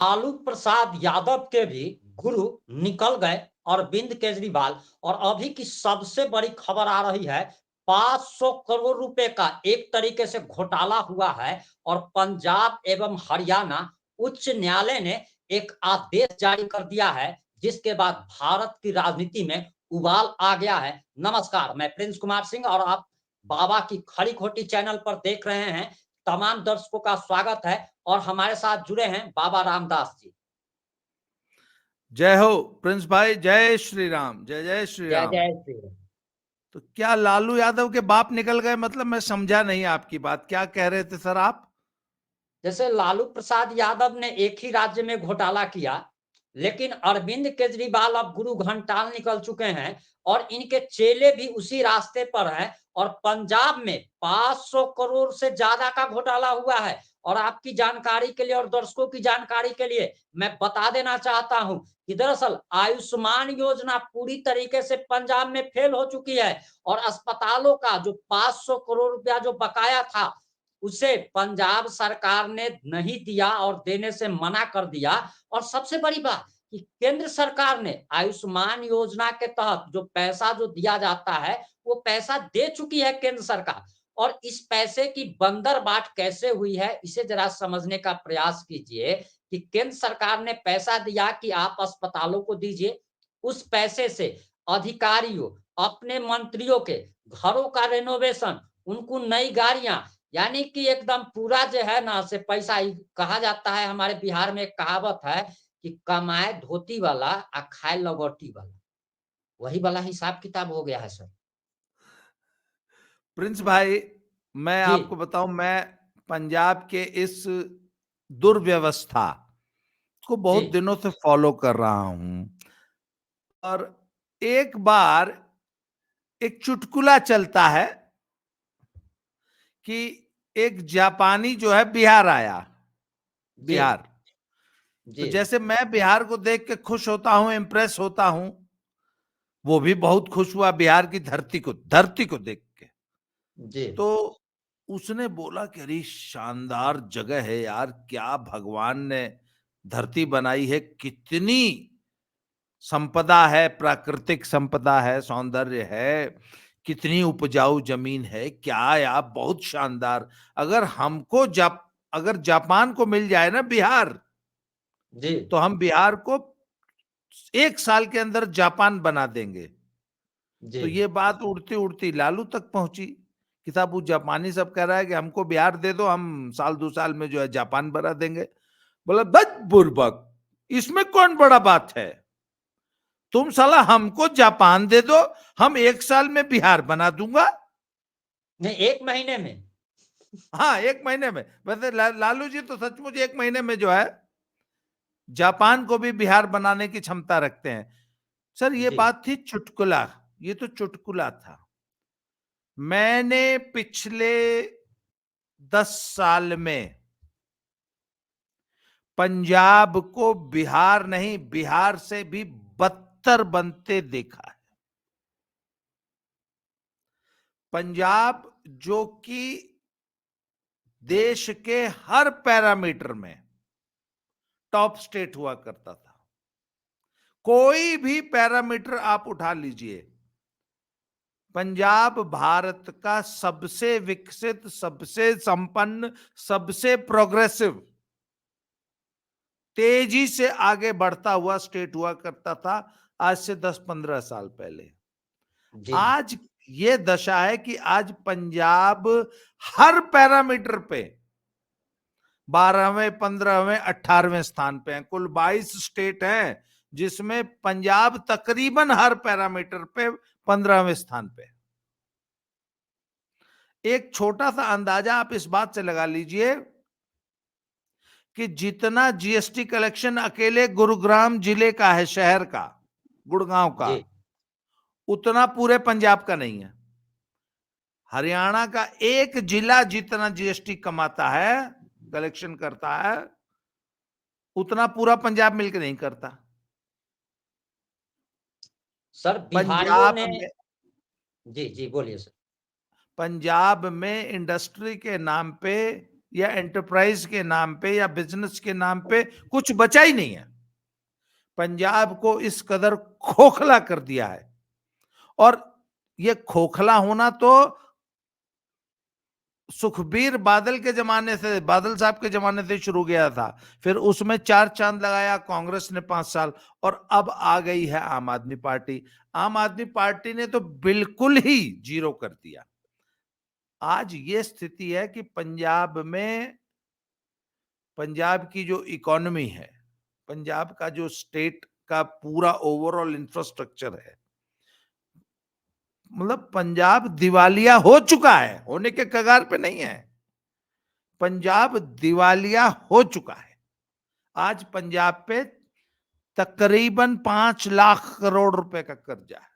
लालू प्रसाद यादव के भी गुरु निकल गए अरविंद केजरीवाल। और अभी की सबसे बड़ी खबर आ रही है, 500 करोड़ रुपए का एक तरीके से घोटाला हुआ है। और पंजाब एवं हरियाणा उच्च न्यायालय ने एक आदेश जारी कर दिया है, जिसके बाद भारत की राजनीति में उबाल आ गया है। नमस्कार, मैं प्रिंस कुमार सिंह और आप बाबा की खड़ी खोटी चैनल पर देख रहे हैं। तमाम दर्शकों का स्वागत है और हमारे साथ जुड़े हैं बाबा रामदास जी। जय हो प्रिंस भाई, जय श्री राम, जय जय श्री जय राम। जय श्री राम। तो क्या लालू यादव के बाप निकल गए? मतलब मैं समझा नहीं आपकी बात, क्या कह रहे थे सर आप? जैसे लालू प्रसाद यादव ने एक ही राज्य में घोटाला किया, लेकिन अरविंद केजरीवाल अब गुरु घंटाल निकल चुके हैं और इनके चेले भी उसी रास्ते पर हैं। और पंजाब में 500 करोड़ से ज्यादा का घोटाला हुआ है। और आपकी जानकारी के लिए और दर्शकों की जानकारी के लिए मैं बता देना चाहता हूं कि दरअसल आयुष्मान योजना पूरी तरीके से पंजाब में फेल हो चुकी है। और अस्पतालों का जो 500 करोड़ रुपया जो बकाया था, उसे पंजाब सरकार ने नहीं दिया और देने से मना कर दिया। और सबसे बड़ी बात कि केंद्र सरकार ने आयुष्मान योजना के तहत जो पैसा जो दिया जाता है, वो पैसा दे चुकी है केंद्र सरकार। और इस पैसे की बंदर बाट कैसे हुई है, इसे जरा समझने का प्रयास कीजिए कि केंद्र सरकार ने पैसा दिया कि आप अस्पतालों को दीजिए। उस पैसे से अधिकारियों, अपने मंत्रियों के घरों का रेनोवेशन, उनको नई गाड़ियां, यानी कि एकदम पूरा जो है ना से पैसा कहा जाता है। हमारे बिहार में एक कहावत है कि कमाए धोती वाला आ खाए लगोटी वाला, वही वाला हिसाब किताब हो गया है सर। प्रिंस भाई, मैं जी आपको बताऊं, मैं पंजाब के इस दुर्व्यवस्था को जी बहुत दिनों से फॉलो कर रहा हूं। और एक बार एक चुटकुला चलता है कि एक जापानी जो है बिहार आया। जी बिहार, तो जी जैसे मैं बिहार को देख के खुश होता हूं, इंप्रेस होता हूं, वो भी बहुत खुश हुआ बिहार की धरती को देख के। जी तो उसने बोला कि अरे शानदार जगह है यार, क्या भगवान ने धरती बनाई है, कितनी संपदा है, प्राकृतिक संपदा है, सौंदर्य है, कितनी उपजाऊ जमीन है, क्या यार बहुत शानदार। अगर हमको अगर जापान को मिल जाए ना बिहार, जी तो हम बिहार को 1 साल के अंदर जापान बना देंगे। जी तो ये बात उड़ती उड़ती लालू तक पहुंची कि साहब वो जापानी सब कह रहा है कि हमको बिहार दे दो, हम साल 2 साल में जो है जापान बना देंगे। बोला बस बुर्बक, इसमें कौन बड़ा बात है, तुम साला हमको जापान दे दो, हम 1 साल में बिहार बना दूंगा। नहीं, एक महीने में। हाँ, 1 महीने में। वैसे लालू जी तो सचमुच 1 महीने में जो है जापान को भी बिहार बनाने की क्षमता रखते हैं। सर ये जी बात थी चुटकुला, ये तो चुटकुला था। मैंने पिछले 10 साल में पंजाब को बिहार नहीं, बिहार से भी बदतर बनते देखा है। पंजाब जो कि देश के हर पैरामीटर में टॉप स्टेट हुआ करता था, कोई भी पैरामीटर आप उठा लीजिए, पंजाब भारत का सबसे विकसित, सबसे संपन्न, सबसे प्रोग्रेसिव, तेजी से आगे बढ़ता हुआ स्टेट हुआ करता था आज से 10-15 साल पहले। जी आज ये दशा है कि आज पंजाब हर पैरामीटर पे 12वें, 15वें, 18वें स्थान पे है। कुल 22 स्टेट हैं जिसमें पंजाब तकरीबन हर पैरामीटर पे 15वें स्थान पे। एक छोटा सा अंदाजा आप इस बात से लगा लीजिए कि जितना जीएसटी कलेक्शन अकेले गुरुग्राम जिले का है, शहर का, गुड़गांव का, जी उतना पूरे पंजाब का नहीं है। हरियाणा का एक जिला जितना जीएसटी कमाता है, कलेक्शन करता है, उतना पूरा पंजाब मिलकर नहीं करता। सर, बिहारियों पंजाब ने। में जी जी बोलिए सर। पंजाब में इंडस्ट्री के नाम पे या एंटरप्राइज के नाम पे या बिजनेस के नाम पे कुछ बचा ही नहीं है। पंजाब को इस कदर खोखला कर दिया है। और ये खोखला होना तो सुखबीर बादल के जमाने से, बादल साहब के जमाने से शुरू गया था। फिर उसमें 4 चांद लगाया कांग्रेस ने 5 साल, और अब आ गई है आम आदमी पार्टी। आम आदमी पार्टी ने तो बिल्कुल ही जीरो कर दिया। आज ये स्थिति है कि पंजाब में, पंजाब की जो इकोनॉमी है, पंजाब का जो स्टेट का पूरा ओवरऑल इंफ्रास्ट्रक्चर है, मतलब पंजाब दिवालिया हो चुका है, होने के कगार पे नहीं है। पंजाब दिवालिया हो चुका है। आज पंजाब पे तकरीबन 5 लाख करोड़ रुपए का कर्जा है।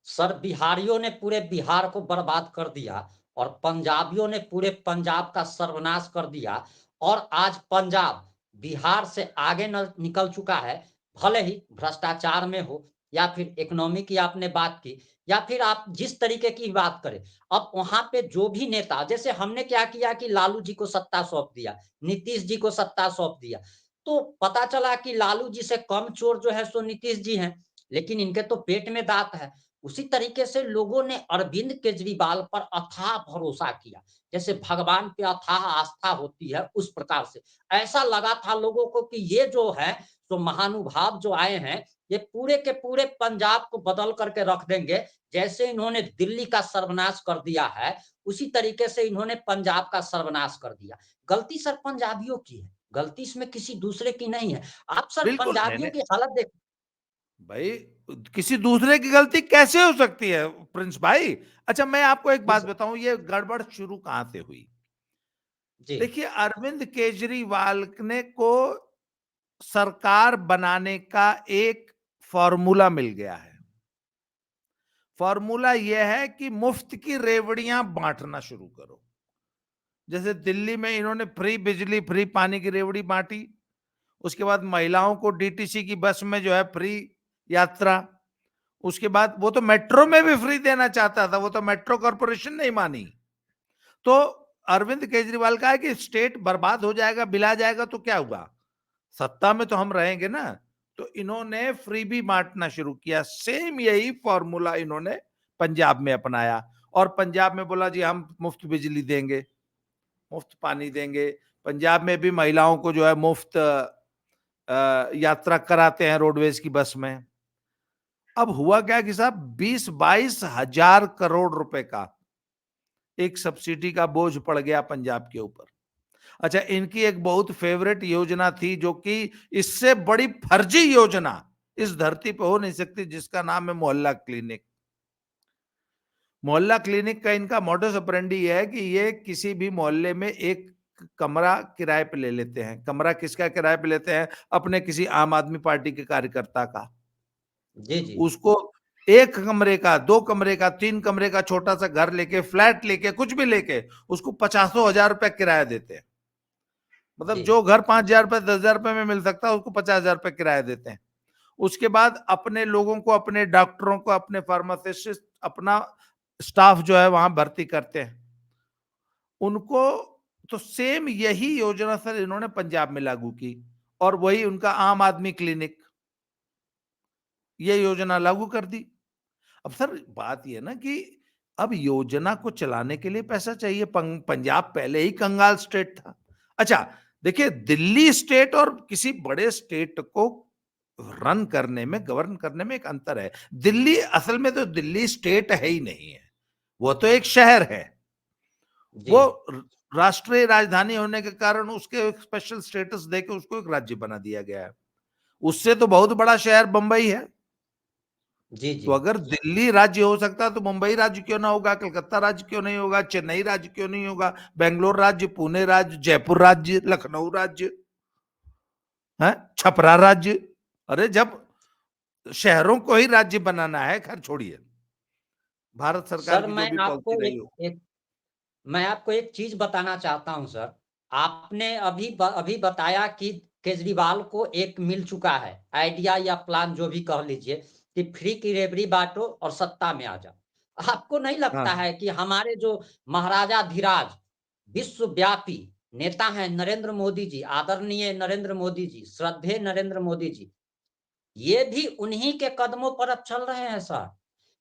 सर बिहारियों ने पूरे बिहार को बर्बाद कर दिया और पंजाबियों ने पूरे पंजाब का सर्वनाश कर दिया। और आज पंजाब बिहार से आगे निकल चुका है, भले ही भ्रष्टाचार में हो या फिर इकोनॉमी की आपने बात की, या फिर आप जिस तरीके की बात करें। अब वहां पे जो भी नेता, जैसे हमने क्या किया कि लालू जी को सत्ता सौंप दिया, नीतीश जी को सत्ता सौंप दिया, तो पता चला कि लालू जी से कम चोर जो है सो नीतीश जी हैं, लेकिन इनके तो पेट में दांत है। उसी तरीके से लोगों ने अरविंद केजरीवाल पर अथाह भरोसा किया, जैसे भगवान पे अथाह आस्था होती है उस प्रकार से। ऐसा लगा था लोगों को कि ये जो है तो महानुभाव जो आए हैं, ये पूरे के पूरे पंजाब को बदल करके रख देंगे। जैसे इन्होंने दिल्ली का सर्वनाश कर दिया है, उसी तरीके से इन्होंने पंजाब का सर्वनाश कर दिया। गलती सर पंजाबियों की है, गलती इसमें किसी दूसरे की नहीं है। आप सर बिल्कुल नहीं पंजाबियों नहीं की हालत देख। भाई, किसी दूसरे की गलती कैसे हो सकती है प्रिंस भाई? अच्छा, मैं आपको एक जी बात सर। बताऊं, ये गड़बड़ शुरू कहां से हुई। जी देखिए, अरविंद केजरीवाल ने को सरकार बनाने का एक फॉर्मूला मिल गया है। फॉर्मूला यह है कि मुफ्त की रेवड़ियां बांटना शुरू करो। जैसे दिल्ली में इन्होंने फ्री बिजली फ्री पानी की रेवड़ी बांटी, उसके बाद महिलाओं को डीटीसी की बस में जो है फ्री यात्रा, उसके बाद वो तो मेट्रो में भी फ्री देना चाहता था, वो तो मेट्रो कॉरपोरेशन नहीं मानी। तो अरविंद केजरीवाल का है कि स्टेट बर्बाद हो जाएगा, बिला जाएगा, तो क्या हुआ, सत्ता में तो हम रहेंगे ना। तो इन्होंने फ्री भी बांटना शुरू किया। सेम यही फॉर्मूला इन्होंने पंजाब में अपनाया, और पंजाब में बोला जी हम मुफ्त बिजली देंगे, मुफ्त पानी देंगे। पंजाब में भी महिलाओं को जो है मुफ्त यात्रा कराते हैं रोडवेज की बस में। अब हुआ क्या कि साहब 20-22 हजार करोड़ रुपए का एक सब्सिडी का बोझ पड़ गया पंजाब के ऊपर। अच्छा, इनकी एक बहुत फेवरेट योजना थी, जो कि इससे बड़ी फर्जी योजना इस धरती पे हो नहीं सकती, जिसका नाम है मोहल्ला क्लिनिक। मोहल्ला क्लिनिक का इनका मोडस ऑपरेंडी ये है कि ये किसी भी मोहल्ले में एक कमरा किराए पे ले लेते हैं। कमरा किसका किराए पे लेते हैं? अपने किसी आम आदमी पार्टी के कार्यकर्ता का। जी जी उसको एक कमरे का, 2 कमरे का, 3 कमरे का छोटा सा घर लेके, फ्लैट लेके, कुछ भी लेके, उसको 50,000 रुपए किराया देते हैं। मतलब जी जो घर 5,000 रुपए 10,000 रुपए में मिल सकता है, उसको 50,000 रुपए किराया देते हैं। उसके बाद अपने लोगों को, अपने डॉक्टरों को, अपने फार्मासिस्ट, अपना स्टाफ जो है वहां भर्ती करते हैं उनको। तो सेम यही योजना सर इन्होंने पंजाब में लागू की, और वही उनका आम आदमी क्लिनिक, ये योजना लागू कर दी। अब सर बात ये ना कि अब योजना को चलाने के लिए पैसा चाहिए। पंजाब पहले ही कंगाल स्टेट था। अच्छा, देखिए, दिल्ली स्टेट और किसी बड़े स्टेट को रन करने में, गवर्न करने में एक अंतर है। दिल्ली असल में तो दिल्ली स्टेट है ही नहीं है, वो तो एक शहर है। जी वो राष्ट्रीय राजधानी होने के कारण उसके एक स्पेशल स्टेटस देके उसको एक राज्य बना दिया गया है। उससे तो बहुत बड़ा शहर बंबई है। जी तो जी अगर दिल्ली राज्य हो सकता है तो मुंबई राज्य क्यों ना होगा, कलकत्ता राज्य क्यों नहीं होगा, चेन्नई राज्य क्यों नहीं होगा, बेंगलोर राज्य, पुणे राज्य, जयपुर राज्य, लखनऊ राज्य है, छपरा राज्य। अरे जब शहरों को ही राज्य बनाना है, खैर छोड़िए, भारत सरकार सर की जो भी पॉलिसी रही हो। मैं आपको एक चीज बताना चाहता हूं सर। आपने अभी बताया कि केजरीवाल को एक मिल चुका है आइडिया या प्लान, जो भी कह लीजिए, कि फ्री की रेवड़ी बांटो और सत्ता में आ जाओ। आपको नहीं लगता हाँ। है कि हमारे जो महाराजा धीराज विश्वव्यापी नेता हैं नरेंद्र मोदी जी, आदरणीय नरेंद्र मोदी जी, श्रद्धेय नरेंद्र मोदी जी, ये भी उन्हीं के कदमों पर अब चल रहे हैं सर।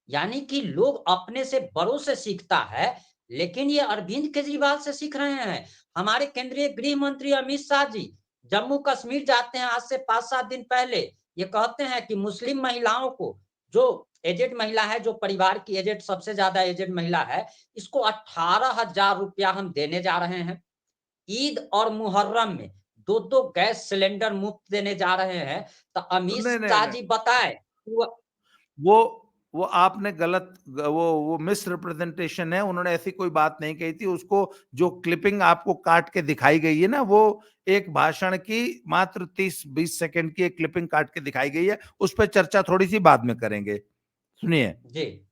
यानी कि लोग अपने से बड़ों से सीखता है, लेकिन ये अरविंद केजरीवाल से सीख रहे हैं। हमारे केंद्रीय गृह मंत्री अमित शाह जी जम्मू कश्मीर जाते हैं आज से 5-7 दिन पहले। ये कहते हैं कि मुस्लिम महिलाओं को, जो एजेड महिला है, जो परिवार की एजेड सबसे ज़्यादा एजेड महिला है, इसको 18,000 रुपया हम देने जा रहे हैं। ईद और मुहर्रम में 2-2 गैस सिलेंडर मुफ्त देने जा रहे हैं। तो अमित नहीं, नहीं, शाह नहीं। जी बताएँ, वो वो वो आपने गलत वो मिस रिप्रेजेंटेशन है। उन्होंने ऐसी कोई बात नहीं कही थी। उसको जो क्लिपिंग आपको काट के दिखाई गई है ना, वो एक भाषण की मात्र 30-20 सेकंड की एक क्लिपिंग काट के दिखाई गई है। उस पर चर्चा थोड़ी सी बाद में करेंगे। सुनिए, जी,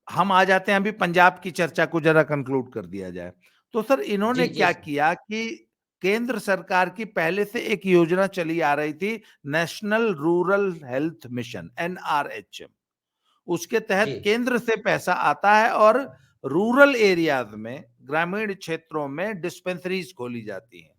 हम आ जाते हैं अभी पंजाब की चर्चा को, जरा कंक्लूड कर दिया जाए। तो सर इन्होंने जी, जी क्या सर। किया कि केंद्र सरकार की पहले से एक योजना चली आ रही थी, national rural health mission, NRHM. उसके जी, तहत केंद्र से पैसा आता है और रूरल एरियाज में, ग्रामीण क्षेत्रों में डिस्पेंसरीज खोली जाती हैं।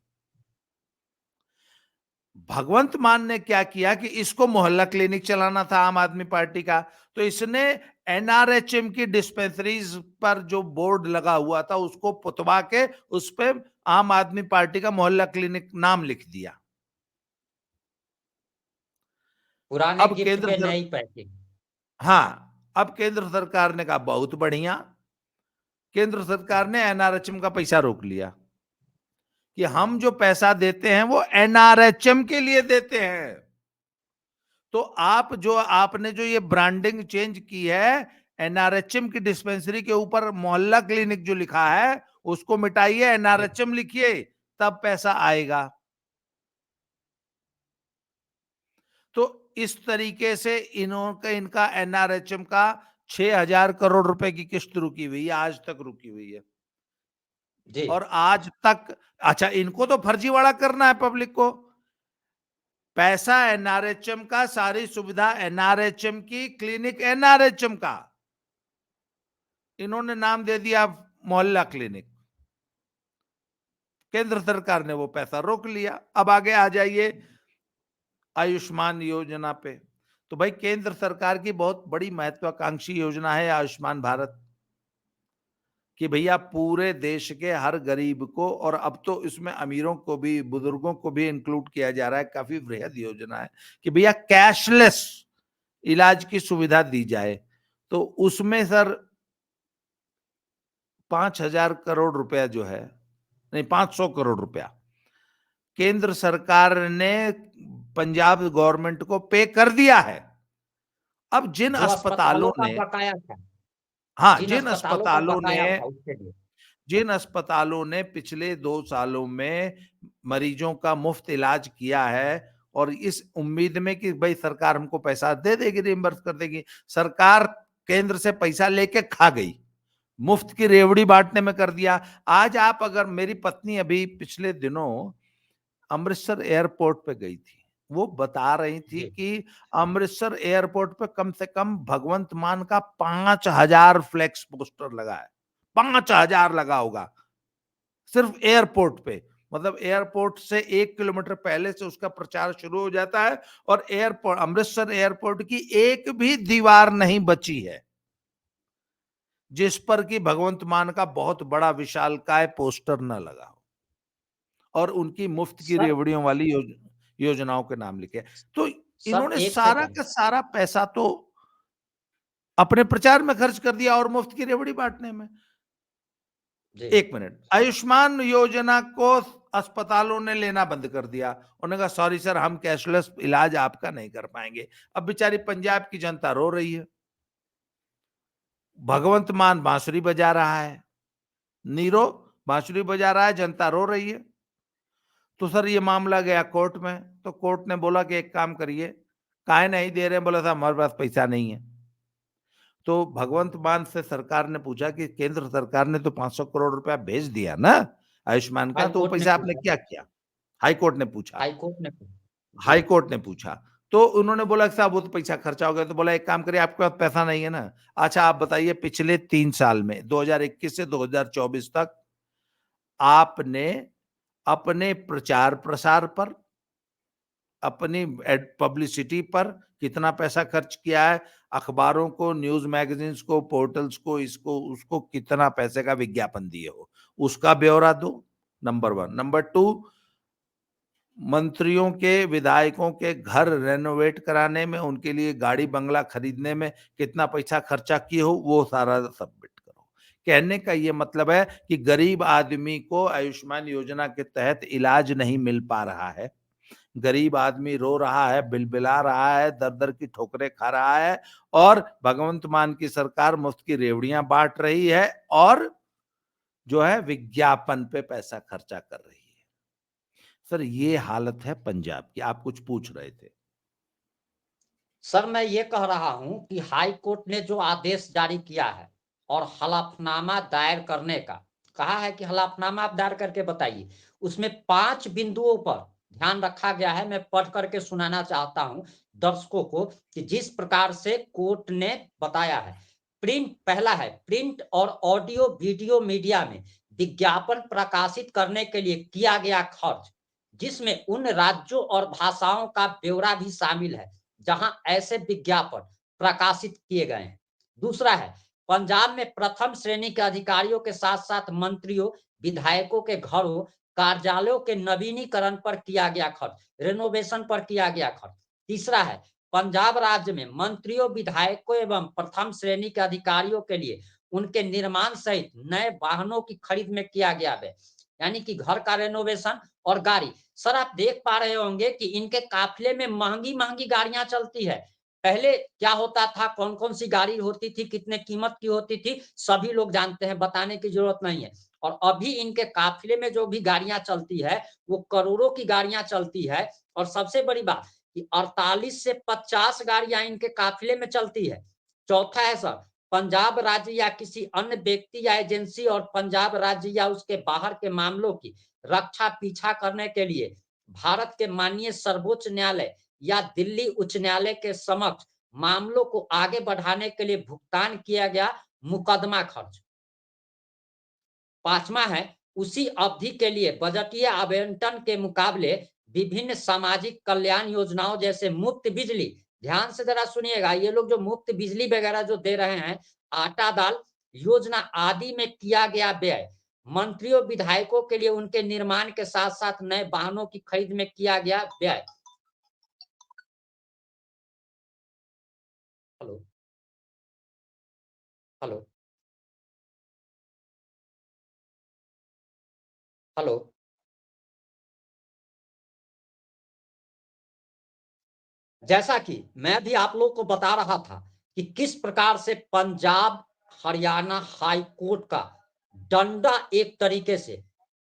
भगवंत मान ने क्या किया कि इसको मोहल्ला क्लिनिक चलाना था आम आदमी पार्टी का, तो इसने एनआरएचएम की डिस्पेंसरीज पर जो बोर्ड लगा हुआ था उसको पुतवा के उस पे आम आदमी पार्टी का मोहल्ला क्लिनिक नाम लिख दिया। पुराने अब गिफ्ट केंद्र पे सर नई पैकिंग। हाँ, अब केंद्र सरकार ने कहा बहुत बढ़िया। केंद्र सरकार ने एनआरएचएम का पैसा रोक लिया कि हम जो पैसा देते हैं वो एनआरएचएम के लिए देते हैं। तो आपने जो ये ब्रांडिंग चेंज की है, एनआरएचएम की डिस्पेंसरी के ऊपर मोहल्ला क्लिनिक जो लिखा है उसको मिटाइए, जी, एनआरएचएम लिखिए, तब पैसा आएगा। तो इस तरीके से इनका एनआरएचएम का 6,000 करोड़ रुपए की किस्त रुकी हुई है, आज तक रुकी हुई है। जी, और आज तक, अच्छा, इनको तो फर्जीवाड़ा करना है पब्लिक को। पैसा एनआरएचएम का, सारी सुविधा एनआरएचएम की, क्लिनिक एनआरएचएम का, इन्होंने नाम दे दिया मोहल्ला क्लिनिक। केंद्र सरकार ने वो पैसा रोक लिया। अब आगे आ जाइए आयुष्मान योजना पे। तो भाई केंद्र सरकार की बहुत बड़ी महत्वाकांक्षी योजना है आयुष्मान भारत, कि भैया पूरे देश के हर गरीब को, और अब तो इसमें अमीरों को भी, बुजुर्गों को भी इंक्लूड किया जा रहा है। काफी वृहद योजना है कि भैया कैशलेस इलाज की सुविधा दी जाए। तो उसमें सर 5,000 करोड़ रुपया जो है, नहीं, 500 करोड़ रुपया केंद्र सरकार ने पंजाब गवर्नमेंट को पे कर दिया है। अब जिन जो अस्पतालों अस्पतालों का ने, बकाया था, हाँ, जिन अस्पतालों का बकाया था उसके लिए। जिन अस्पतालों ने पिछले 2 सालों में मरीजों का मुफ्त इलाज किया है, और इस उम्मीद में कि भाई सरकार हमको पैसा दे देगी, रिइंबर्स कर देगी, सरकार केंद्र से पैसा लेके खा गई, मुफ्त की रेवड़ी बांटने में कर दिया। आज आप अगर, मेरी पत्नी अभी पिछले दिनों अमृतसर एयरपोर्ट पे गई थी, वो बता रही थी जी, कि अमृतसर एयरपोर्ट पे कम से कम भगवंत मान का 5,000 फ्लेक्स पोस्टर लगा है। 5,000 लगा होगा सिर्फ एयरपोर्ट पे। मतलब एयरपोर्ट से 1 किलोमीटर पहले से उसका प्रचार शुरू हो जाता है, और एयरपोर्ट, अमृतसर एयरपोर्ट की एक भी दीवार नहीं बची है जिस पर कि भगवंत मान का बहुत बड़ा विशालकाय पोस्टर न लगा हो, और उनकी मुफ्त की सर, रेवड़ियों वाली योजनाओं के नाम लिखे। तो सर इन्होंने एक सारा सेकंड। का सारा पैसा तो अपने प्रचार में खर्च कर दिया और मुफ्त की रेवड़ी बांटने में। जी, 1 मिनट, आयुष्मान योजना को अस्पतालों ने लेना बंद कर दिया। उन्होंने कहा सॉरी सर, हम कैशलेस इलाज आपका नहीं कर पाएंगे। अब बेचारी पंजाब की जनता रो रही है। भगवंत मान बांसुरी बजा रहा है, नीरो बांसुरी बजा रहा है, जनता रो रही है। तो सर ये मामला गया कोर्ट में, तो कोर्ट ने बोला कि एक काम करिए, काहे नहीं दे रहे हैं? बोला था हमारे पास पैसा नहीं है। तो भगवंत मान से सरकार ने पूछा कि केंद्र सरकार ने तो 500 करोड़ रुपया भेज दिया ना आयुष्मान का, हाई तो वो कोर्ट ने पैसा आपने पूछा, क्या किया? हाई कोर्ट ने पूछा। हाई कोर्ट ने पूछा। जी, हाई कोर्ट ने पूछा। तो उन्होंने बोला कि साहब वो तो पैसा खर्चा हो गया। तो बोला एक काम करिए, आपके पास पैसा नहीं है ना, अच्छा आप बताइए पिछले 3 साल में 2021 से 2024 तक आपने अपने प्रचार प्रसार पर, अपनी पब्लिसिटी पर कितना पैसा खर्च किया है, अखबारों को, न्यूज मैगजीन्स को, पोर्टल्स को, इसको उसको कितना पैसे का विज्ञापन दिए हो, उसका ब्यौरा दो, नंबर 1। नंबर 2, मंत्रियों के, विधायकों के घर रेनोवेट कराने में, उनके लिए गाड़ी बंगला खरीदने में कितना पैसा खर्चा किए हो, वो सारा सबमिट करो। कहने का ये मतलब है कि गरीब आदमी को आयुष्मान योजना के तहत इलाज नहीं मिल पा रहा है, गरीब आदमी रो रहा है, बिलबिला रहा है, दर दर की ठोकरें खा रहा है, और भगवंत मान की सरकार मुफ्त की रेवड़ियां बांट रही है और जो है विज्ञापन पे पैसा खर्चा कर रही है। सर ये हालत है पंजाब की। आप कुछ पूछ रहे थे। सर मैं ये कह रहा हूं कि हाई कोर्ट ने जो आदेश जारी किया है और हलफनामा दायर करने का कहा है कि हलफनामा आप दायर करके बताइए, उसमें 5 बिंदुओं पर ध्यान रखा गया है। मैं पढ़ करके सुनाना चाहता हूं दर्शकों को कि जिस प्रकार से कोर्ट ने बताया है। पहला है, प्रिंट और ऑडियो वीडियो मीडिया में विज्ञापन प्रकाशित करने के लिए किया गया खर्च, जिसमें उन राज्यों और भाषाओं का ब्यौरा भी शामिल है जहां ऐसे विज्ञापन प्रकाशित किए गए हैं। दूसरा है, पंजाब में प्रथम श्रेणी के अधिकारियों के साथ साथ मंत्रियों, विधायकों के घरों, कार्यालयों के नवीनीकरण पर किया गया खर्च, रेनोवेशन पर किया गया खर्च। तीसरा है, पंजाब राज्य में मंत्रियों, विधायकों एवं प्रथम श्रेणी के अधिकारियों के लिए उनके निर्माण सहित नए वाहनों की खरीद में किया गया व्यय, यानी कि घर का रेनोवेशन और गाड़ी। सर आप देख पा रहे होंगे कि इनके काफिले में महंगी-महंगी गाड़ियां चलती है। पहले क्या होता था, कौन-कौन सी गाड़ी होती थी, कितने कीमत की होती थी, सभी लोग जानते हैं, बताने की जरूरत नहीं है। और अभी इनके काफिले में जो भी गाड़ियां चलती है, वो करोड़ों की गाड़ियां चलती है। और सबसे बड़ी बात कि 48 से 50 गाड़ियां इनके काफिले में चलती है। चौथा है सर, पंजाब राज्य या किसी अन्य व्यक्ति या एजेंसी और पंजाब राज्य या उसके बाहर के मामलों की रक्षा पीछा करने के लिए भारत के माननीय सर्वोच्च न्यायालय या दिल्ली उच्च न्यायालय के समक्ष मामलों को आगे बढ़ाने के लिए भुगतान किया गया मुकदमा खर्च। पांचवा है, उसी अवधि के लिए बजटीय आवंटन के मुकाबले विभिन्न सामाजिक कल्याण योजनाओं जैसे मुफ्त बिजली, ध्यान से जरा सुनिएगा, ये लोग जो मुफ्त बिजली वगैरह जो दे रहे हैं, आटा दाल योजना आदि में किया गया व्यय, मंत्रियों विधायकों के लिए उनके निर्माण के साथ साथ नए वाहनों की खरीद में किया गया व्यय। Hello, hello, hello. जैसा कि मैं भी आप लोग को बता रहा था कि किस प्रकार से पंजाब हरियाणा हाई कोर्ट का डंडा एक तरीके से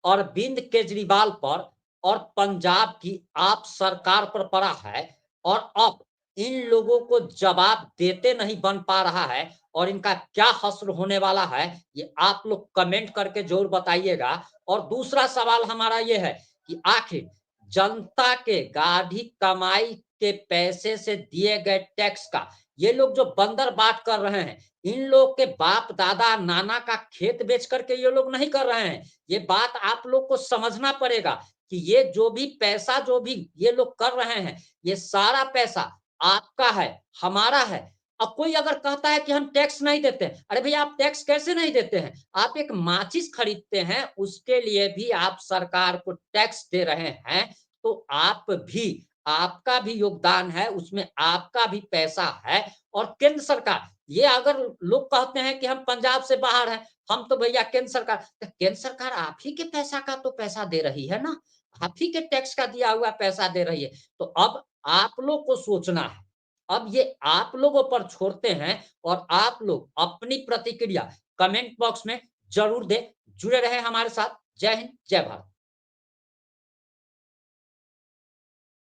अरविंद केजरीवाल पर और पंजाब की आप सरकार पर पड़ा है, और अब इन लोगों को जवाब देते नहीं बन पा रहा है, और इनका क्या हश्र होने वाला है ये आप लोग कमेंट करके जरूर बताइएगा। और दूसरा सवाल हमारा ये है कि आखिर जनता के गाढ़ी कमाई के पैसे से दिए गए टैक्स का ये लोग जो बंदर बाट कर रहे हैं, इन लोग के बाप दादा नाना का खेत बेच करके ये लोग नहीं कर रहे हैं। ये बात आप लोग को समझना पड़ेगा कि ये जो भी पैसा जो भी ये लोग कर रहे हैं, ये सारा पैसा आपका है, हमारा है। अब कोई अगर कहता है कि हम टैक्स नहीं देते हैं, अरे भैया आप टैक्स कैसे नहीं देते हैं? आप एक माचिस खरीदते हैं, उसके लिए भी आप सरकार को टैक्स दे रहे हैं, तो आप भी, आपका भी योगदान है, उसमें आपका भी पैसा है। और केंद्र सरकार, ये अगर लोग कहते हैं कि हम पंजाब से बाहर हैं, हम तो भैया केंद्र सरकार, तो केंद्र सरकार आप ही के पैसा का तो पैसा दे रही है ना, आप ही के टैक्स का दिया हुआ पैसा दे रही है। तो अब आप लोग को सोचना है, अब ये आप लोगों पर छोड़ते हैं, और आप लोग अपनी प्रतिक्रिया कमेंट बॉक्स में जरूर दें। जुड़े रहे हमारे साथ। जय हिंद, जय भारत।